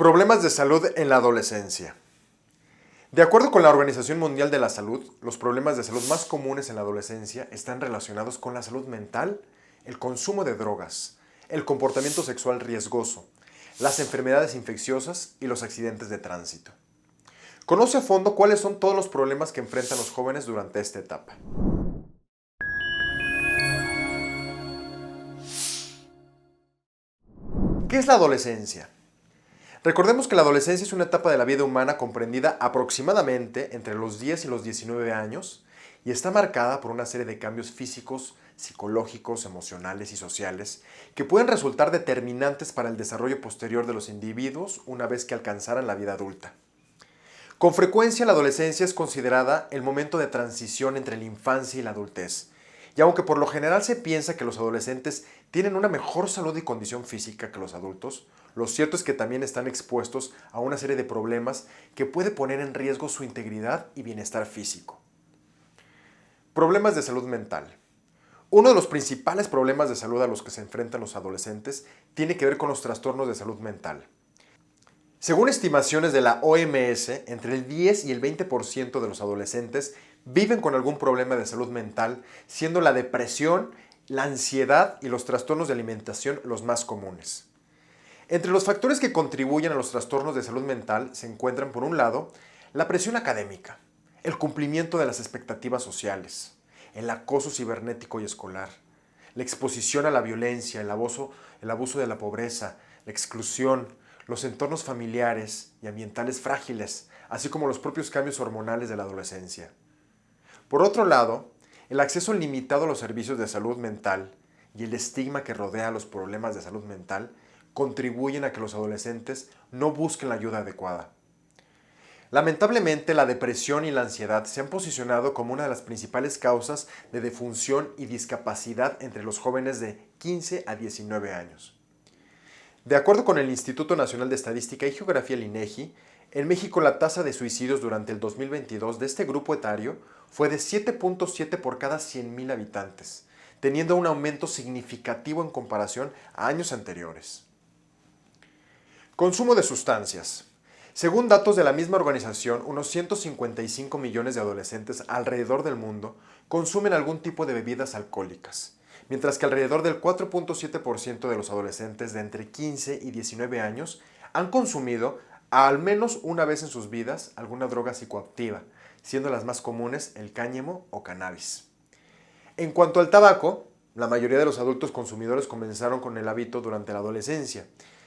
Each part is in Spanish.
Problemas de salud en la adolescencia. De acuerdo con la Organización Mundial de la Salud, los problemas de salud más comunes en la adolescencia están relacionados con la salud mental, el consumo de drogas, el comportamiento sexual riesgoso, las enfermedades infecciosas y los accidentes de tránsito. Conoce a fondo cuáles son todos los problemas que enfrentan los jóvenes durante esta etapa. ¿Qué es la adolescencia? Recordemos que la adolescencia es una etapa de la vida humana comprendida aproximadamente entre los 10 y los 19 años y está marcada por una serie de cambios físicos, psicológicos, emocionales y sociales que pueden resultar determinantes para el desarrollo posterior de los individuos una vez que alcanzaran la vida adulta. Con frecuencia la adolescencia es considerada el momento de transición entre la infancia y la adultez. Y aunque por lo general se piensa que los adolescentes tienen una mejor salud y condición física que los adultos, lo cierto es que también están expuestos a una serie de problemas que puede poner en riesgo su integridad y bienestar físico. Problemas de salud mental. Uno de los principales problemas de salud a los que se enfrentan los adolescentes tiene que ver con los trastornos de salud mental. Según estimaciones de la OMS, entre el 10 y el 20% de los adolescentes viven con algún problema de salud mental, siendo la depresión, la ansiedad y los trastornos de alimentación los más comunes. Entre los factores que contribuyen a los trastornos de salud mental se encuentran, por un lado, la presión académica, el cumplimiento de las expectativas sociales, el acoso cibernético y escolar, la exposición a la violencia, el abuso de la pobreza, la exclusión, los entornos familiares y ambientales frágiles, así como los propios cambios hormonales de la adolescencia. Por otro lado, el acceso limitado a los servicios de salud mental y el estigma que rodea los problemas de salud mental contribuyen a que los adolescentes no busquen la ayuda adecuada. Lamentablemente, la depresión y la ansiedad se han posicionado como una de las principales causas de defunción y discapacidad entre los jóvenes de 15 a 19 años. De acuerdo con el Instituto Nacional de Estadística y Geografía, el INEGI, en México la tasa de suicidios durante el 2022 de este grupo etario fue de 7.7 por cada 100,000 habitantes, teniendo un aumento significativo en comparación a años anteriores. Consumo de sustancias. Según datos de la misma organización, unos 155 millones de adolescentes alrededor del mundo consumen algún tipo de bebidas alcohólicas, mientras que alrededor del 4.7% de los adolescentes de entre 15 y 19 años han consumido al menos una vez en sus vidas alguna droga psicoactiva, siendo las más comunes el cáñamo o cannabis. En cuanto al tabaco, la mayoría de los adultos consumidores comenzaron con el hábito durante la adolescencia.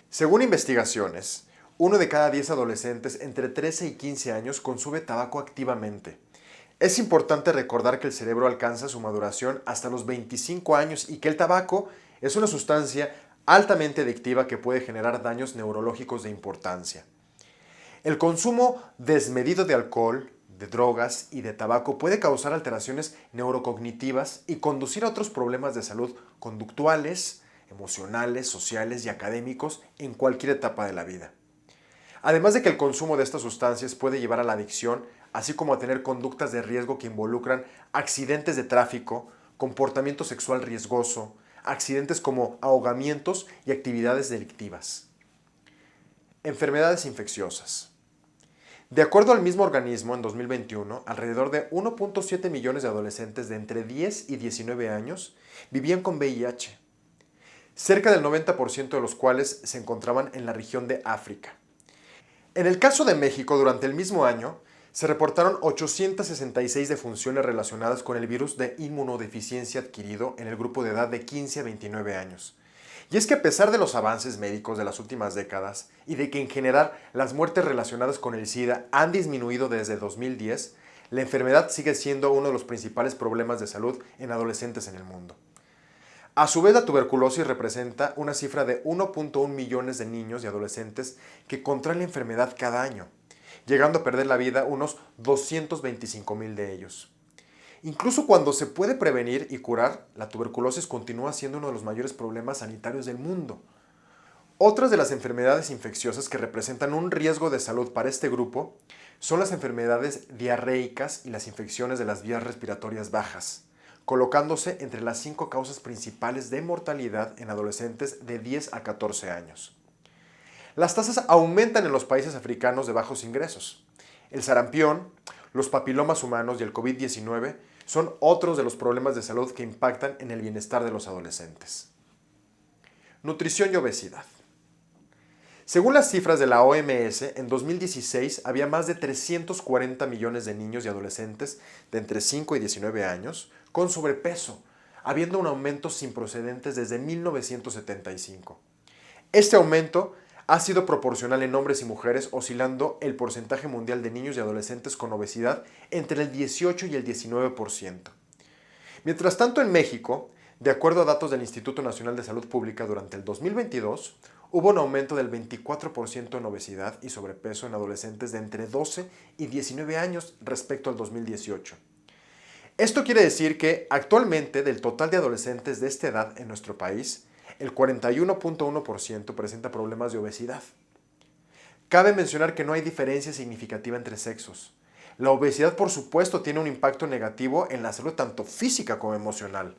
Según investigaciones, 1 de cada 10 adolescentes entre 13 y 15 años consume tabaco activamente. Es importante recordar que el cerebro alcanza su maduración hasta los 25 años y que el tabaco es una sustancia altamente adictiva que puede generar daños neurológicos de importancia. El consumo desmedido de alcohol, de drogas y de tabaco puede causar alteraciones neurocognitivas y conducir a otros problemas de salud conductuales, emocionales, sociales y académicos en cualquier etapa de la vida. Además de que el consumo de estas sustancias puede llevar a la adicción, así como a tener conductas de riesgo que involucran accidentes de tráfico, comportamiento sexual riesgoso, accidentes como ahogamientos y actividades delictivas. Enfermedades infecciosas. De acuerdo al mismo organismo, en 2021, alrededor de 1.7 millones de adolescentes de entre 10 y 19 años vivían con VIH, cerca del 90% de los cuales se encontraban en la región de África. En el caso de México, durante el mismo año, se reportaron 866 defunciones relacionadas con el virus de inmunodeficiencia adquirido en el grupo de edad de 15 a 29 años. Y es que a pesar de los avances médicos de las últimas décadas y de que en general las muertes relacionadas con el SIDA han disminuido desde 2010, la enfermedad sigue siendo uno de los principales problemas de salud en adolescentes en el mundo. A su vez, la tuberculosis representa una cifra de 1.1 millones de niños y adolescentes que contraen la enfermedad cada año, llegando a perder la vida unos 225,000 de ellos. Incluso cuando se puede prevenir y curar, la tuberculosis continúa siendo uno de los mayores problemas sanitarios del mundo. Otras de las enfermedades infecciosas que representan un riesgo de salud para este grupo son las enfermedades diarreicas y las infecciones de las vías respiratorias bajas, colocándose entre las 5 causas principales de mortalidad en adolescentes de 10 a 14 años. Las tasas aumentan en los países africanos de bajos ingresos. El sarampión, los papilomas humanos y el COVID-19 son otros de los problemas de salud que impactan en el bienestar de los adolescentes. Nutrición y obesidad. Según las cifras de la OMS, en 2016 había más de 340 millones de niños y adolescentes de entre 5 y 19 años con sobrepeso, habiendo un aumento sin precedentes desde 1975. Este aumento ha sido proporcional en hombres y mujeres, oscilando el porcentaje mundial de niños y adolescentes con obesidad entre el 18 y el 19%. Mientras tanto, en México, de acuerdo a datos del Instituto Nacional de Salud Pública, durante el 2022 hubo un aumento del 24% en obesidad y sobrepeso en adolescentes de entre 12 y 19 años respecto al 2018. Esto quiere decir que actualmente del total de adolescentes de esta edad en nuestro país, el 41.1% presenta problemas de obesidad. Cabe mencionar que no hay diferencia significativa entre sexos. La obesidad, por supuesto, tiene un impacto negativo en la salud tanto física como emocional.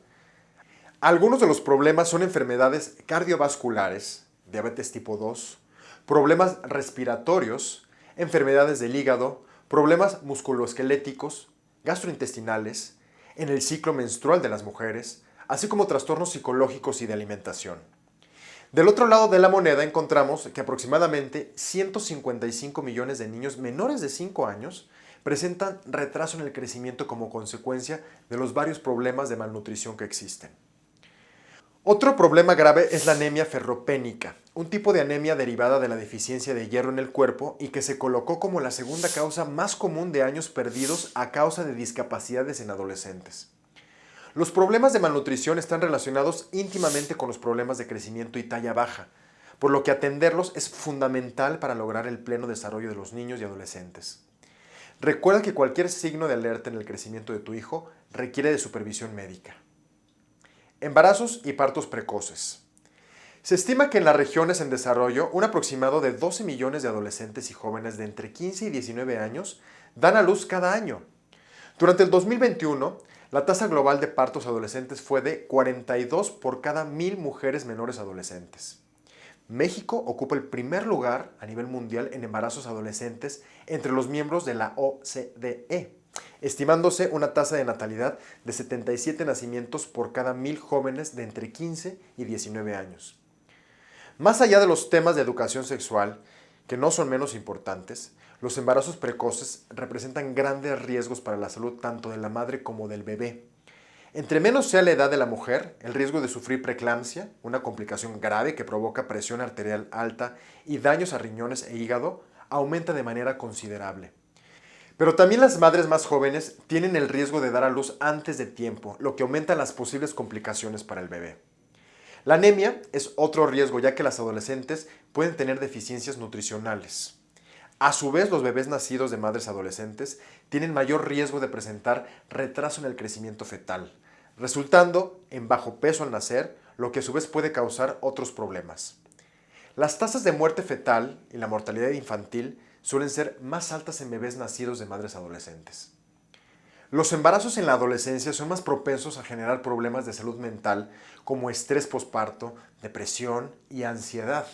Algunos de los problemas son enfermedades cardiovasculares, diabetes tipo 2, problemas respiratorios, enfermedades del hígado, problemas musculoesqueléticos, gastrointestinales, en el ciclo menstrual de las mujeres, así como trastornos psicológicos y de alimentación. Del otro lado de la moneda encontramos que aproximadamente 155 millones de niños menores de 5 años presentan retraso en el crecimiento como consecuencia de los varios problemas de malnutrición que existen. Otro problema grave es la anemia ferropénica, un tipo de anemia derivada de la deficiencia de hierro en el cuerpo y que se colocó como la segunda causa más común de años perdidos a causa de discapacidades en adolescentes. Los problemas de malnutrición están relacionados íntimamente con los problemas de crecimiento y talla baja, por lo que atenderlos es fundamental para lograr el pleno desarrollo de los niños y adolescentes. Recuerda que cualquier signo de alerta en el crecimiento de tu hijo requiere de supervisión médica. Embarazos y partos precoces. Se estima que en las regiones en desarrollo un aproximado de 12 millones de adolescentes y jóvenes de entre 15 y 19 años dan a luz cada año. Durante el 2021, la tasa global de partos adolescentes fue de 42 por cada 1,000 mujeres menores adolescentes. México ocupa el primer lugar a nivel mundial en embarazos adolescentes entre los miembros de la OCDE, estimándose una tasa de natalidad de 77 nacimientos por cada 1,000 jóvenes de entre 15 y 19 años. Más allá de los temas de educación sexual, que no son menos importantes, los embarazos precoces representan grandes riesgos para la salud tanto de la madre como del bebé. Entre menos sea la edad de la mujer, el riesgo de sufrir preeclampsia, una complicación grave que provoca presión arterial alta y daños a riñones e hígado, aumenta de manera considerable. Pero también las madres más jóvenes tienen el riesgo de dar a luz antes de tiempo, lo que aumenta las posibles complicaciones para el bebé. La anemia es otro riesgo, ya que las adolescentes pueden tener deficiencias nutricionales. A su vez, los bebés nacidos de madres adolescentes tienen mayor riesgo de presentar retraso en el crecimiento fetal, resultando en bajo peso al nacer, lo que a su vez puede causar otros problemas. Las tasas de muerte fetal y la mortalidad infantil suelen ser más altas en bebés nacidos de madres adolescentes. Los embarazos en la adolescencia son más propensos a generar problemas de salud mental como estrés posparto, depresión y ansiedad,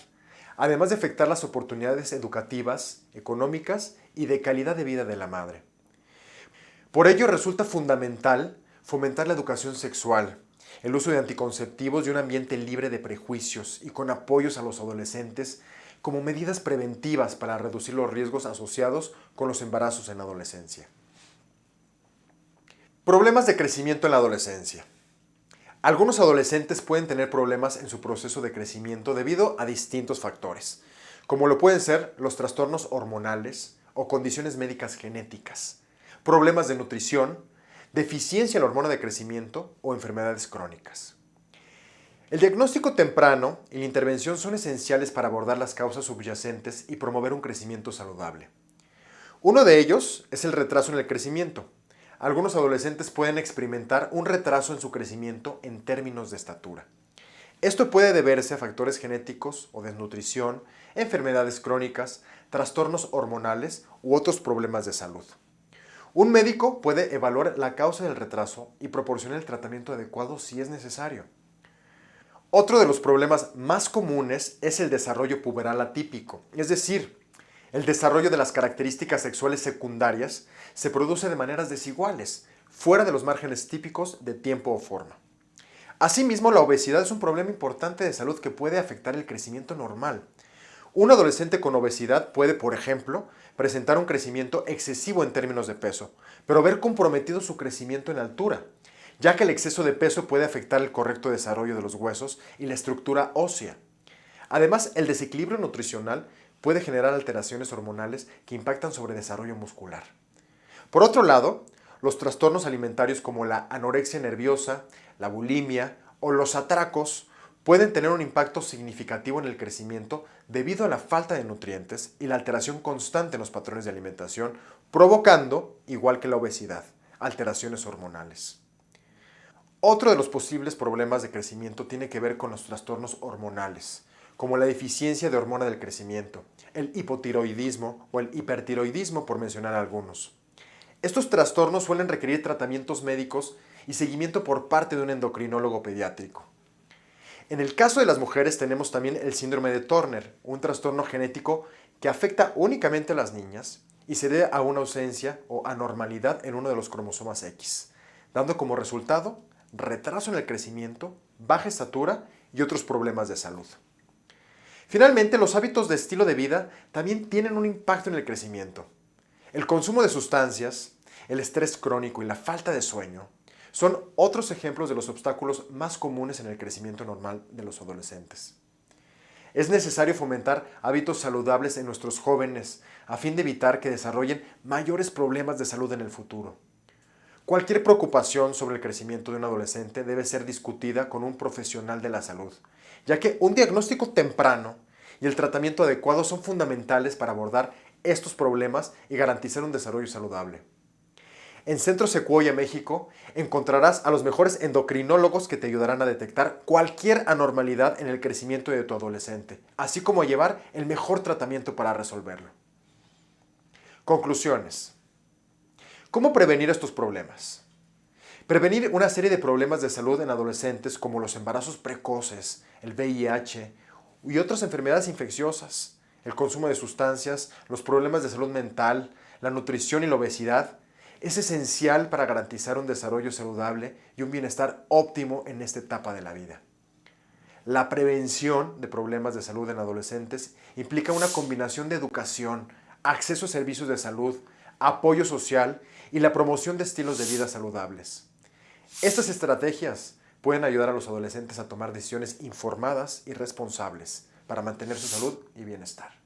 además de afectar las oportunidades educativas, económicas y de calidad de vida de la madre. Por ello resulta fundamental fomentar la educación sexual, el uso de anticonceptivos y un ambiente libre de prejuicios y con apoyos a los adolescentes como medidas preventivas para reducir los riesgos asociados con los embarazos en la adolescencia. Problemas de crecimiento en la adolescencia. Algunos adolescentes pueden tener problemas en su proceso de crecimiento debido a distintos factores, como lo pueden ser los trastornos hormonales o condiciones médicas genéticas, problemas de nutrición, deficiencia en la hormona de crecimiento o enfermedades crónicas. El diagnóstico temprano y la intervención son esenciales para abordar las causas subyacentes y promover un crecimiento saludable. Uno de ellos es el retraso en el crecimiento. Algunos adolescentes pueden experimentar un retraso en su crecimiento en términos de estatura. Esto puede deberse a factores genéticos o desnutrición, enfermedades crónicas, trastornos hormonales u otros problemas de salud. Un médico puede evaluar la causa del retraso y proporcionar el tratamiento adecuado si es necesario. Otro de los problemas más comunes es el desarrollo puberal atípico, es decir, el desarrollo de las características sexuales secundarias se produce de maneras desiguales, fuera de los márgenes típicos de tiempo o forma. Asimismo, la obesidad es un problema importante de salud que puede afectar el crecimiento normal. Un adolescente con obesidad puede, por ejemplo, presentar un crecimiento excesivo en términos de peso, pero ver comprometido su crecimiento en altura, ya que el exceso de peso puede afectar el correcto desarrollo de los huesos y la estructura ósea. Además, el desequilibrio nutricional puede generar alteraciones hormonales que impactan sobre el desarrollo muscular. Por otro lado, los trastornos alimentarios como la anorexia nerviosa, la bulimia o los atracos pueden tener un impacto significativo en el crecimiento debido a la falta de nutrientes y la alteración constante en los patrones de alimentación, provocando, igual que la obesidad, alteraciones hormonales. Otro de los posibles problemas de crecimiento tiene que ver con los trastornos hormonales, como la deficiencia de hormona del crecimiento, el hipotiroidismo o el hipertiroidismo, por mencionar algunos. Estos trastornos suelen requerir tratamientos médicos y seguimiento por parte de un endocrinólogo pediátrico. En el caso de las mujeres tenemos también el síndrome de Turner, un trastorno genético que afecta únicamente a las niñas y se debe a una ausencia o anormalidad en uno de los cromosomas X, dando como resultado retraso en el crecimiento, baja estatura y otros problemas de salud. Finalmente, los hábitos de estilo de vida también tienen un impacto en el crecimiento. El consumo de sustancias, el estrés crónico y la falta de sueño son otros ejemplos de los obstáculos más comunes en el crecimiento normal de los adolescentes. Es necesario fomentar hábitos saludables en nuestros jóvenes a fin de evitar que desarrollen mayores problemas de salud en el futuro. Cualquier preocupación sobre el crecimiento de un adolescente debe ser discutida con un profesional de la salud, ya que un diagnóstico temprano y el tratamiento adecuado son fundamentales para abordar estos problemas y garantizar un desarrollo saludable. En Centro Sequoia, México, encontrarás a los mejores endocrinólogos que te ayudarán a detectar cualquier anormalidad en el crecimiento de tu adolescente, así como a llevar el mejor tratamiento para resolverlo. Conclusiones. ¿Cómo prevenir estos problemas? Prevenir una serie de problemas de salud en adolescentes como los embarazos precoces, el VIH y otras enfermedades infecciosas, el consumo de sustancias, los problemas de salud mental, la nutrición y la obesidad, es esencial para garantizar un desarrollo saludable y un bienestar óptimo en esta etapa de la vida. La prevención de problemas de salud en adolescentes implica una combinación de educación, acceso a servicios de salud, apoyo social y la promoción de estilos de vida saludables. Estas estrategias pueden ayudar a los adolescentes a tomar decisiones informadas y responsables para mantener su salud y bienestar.